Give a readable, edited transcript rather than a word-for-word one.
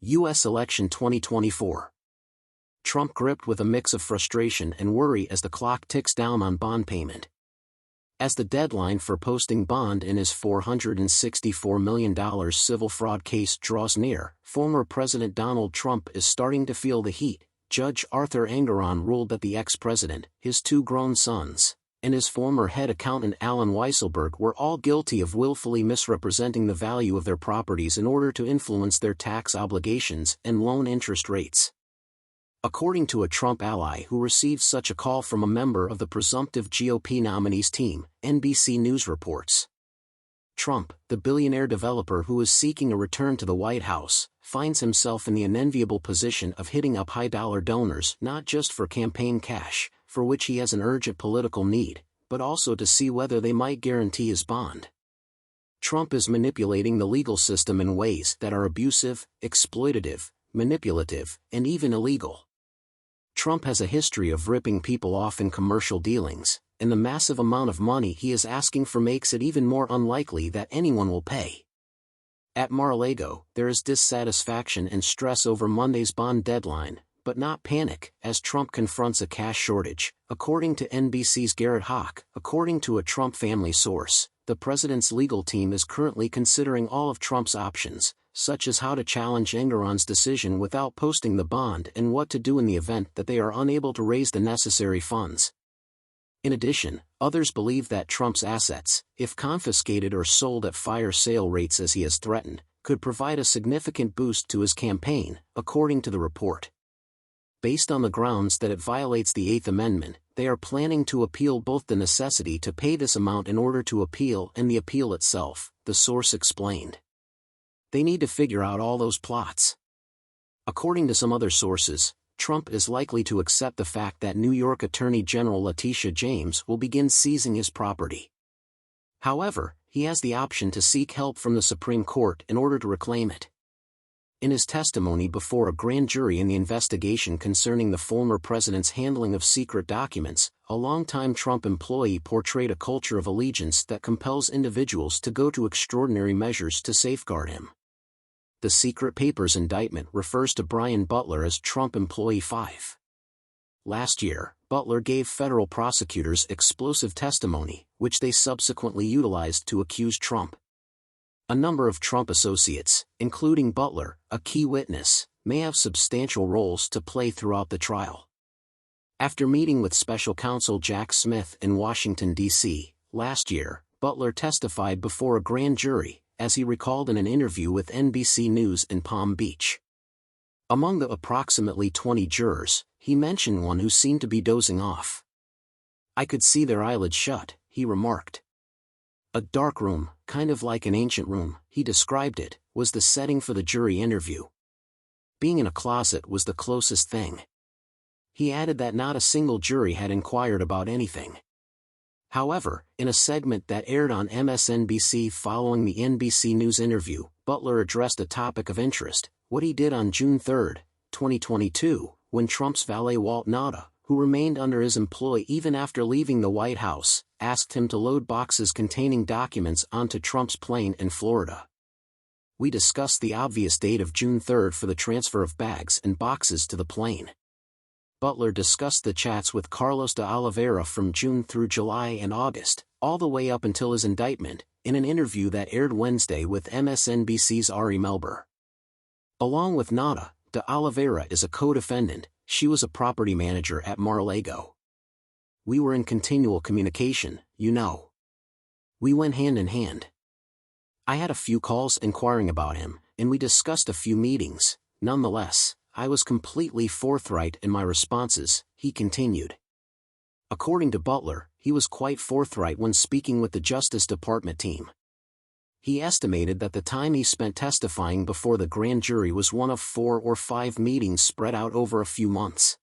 U.S. Election 2024. Trump gripped with a mix of frustration and worry as the clock ticks down on bond payment. As the deadline for posting bond in his $464 million civil fraud case draws near, former President Donald Trump is starting to feel the heat. Judge Arthur Engoron ruled that the ex-president, his two grown sons, and his former head accountant Alan Weisselberg were all guilty of willfully misrepresenting the value of their properties in order to influence their tax obligations and loan interest rates. According to a Trump ally who received such a call from a member of the presumptive GOP nominee's team, NBC News reports. Trump, the billionaire developer who is seeking a return to the White House, finds himself in the unenviable position of hitting up high-dollar donors not just for campaign cash, for which he has an urgent political need, but also to see whether they might guarantee his bond. Trump is manipulating the legal system in ways that are abusive, exploitative, manipulative, and even illegal. Trump has a history of ripping people off in commercial dealings, and the massive amount of money he is asking for makes it even more unlikely that anyone will pay. At Mar-a-Lago, there is dissatisfaction and stress over Monday's bond deadline, but not panic, as Trump confronts a cash shortage, according to NBC's Garrett Hawk. According to a Trump family source, the president's legal team is currently considering all of Trump's options, such as how to challenge Engoron's decision without posting the bond and what to do in the event that they are unable to raise the necessary funds. In addition, others believe that Trump's assets, if confiscated or sold at fire sale rates as he has threatened, could provide a significant boost to his campaign, according to the report. Based on the grounds that it violates the Eighth Amendment, they are planning to appeal both the necessity to pay this amount in order to appeal and the appeal itself, the source explained. They need to figure out all those plots. According to some other sources, Trump is likely to accept the fact that New York Attorney General Letitia James will begin seizing his property. However, he has the option to seek help from the Supreme Court in order to reclaim it. In his testimony before a grand jury in the investigation concerning the former president's handling of secret documents, a longtime Trump employee portrayed a culture of allegiance that compels individuals to go to extraordinary measures to safeguard him. The secret papers indictment refers to Brian Butler as Trump Employee 5. Last year, Butler gave federal prosecutors explosive testimony, which they subsequently utilized to accuse Trump. A number of Trump associates, including Butler, a key witness, may have substantial roles to play throughout the trial. After meeting with special counsel Jack Smith in Washington, D.C., last year, Butler testified before a grand jury, as he recalled in an interview with NBC News in Palm Beach. Among the approximately 20 jurors, he mentioned one who seemed to be dozing off. "I could see their eyelids shut," he remarked. A dark room, kind of like an ancient room, he described it, was the setting for the jury interview. Being in a closet was the closest thing. He added that not a single jury had inquired about anything. However, in a segment that aired on MSNBC following the NBC News interview, Butler addressed a topic of interest: what he did on June 3, 2022, when Trump's valet Walt Nauta, who remained under his employ even after leaving the White House, asked him to load boxes containing documents onto Trump's plane in Florida. "We discussed the obvious date of June 3 for the transfer of bags and boxes to the plane." Butler discussed the chats with Carlos de Oliveira from June through July and August, all the way up until his indictment, in an interview that aired Wednesday with MSNBC's Ari Melber. Along with Nauta, de Oliveira is a co-defendant. She was a property manager at Mar-a-Lago. "We were in continual communication, you know. We went hand in hand. I had a few calls inquiring about him, and we discussed a few meetings. Nonetheless, I was completely forthright in my responses," he continued. According to Butler, he was quite forthright when speaking with the Justice Department team. He estimated that the time he spent testifying before the grand jury was one of 4 or 5 meetings spread out over a few months.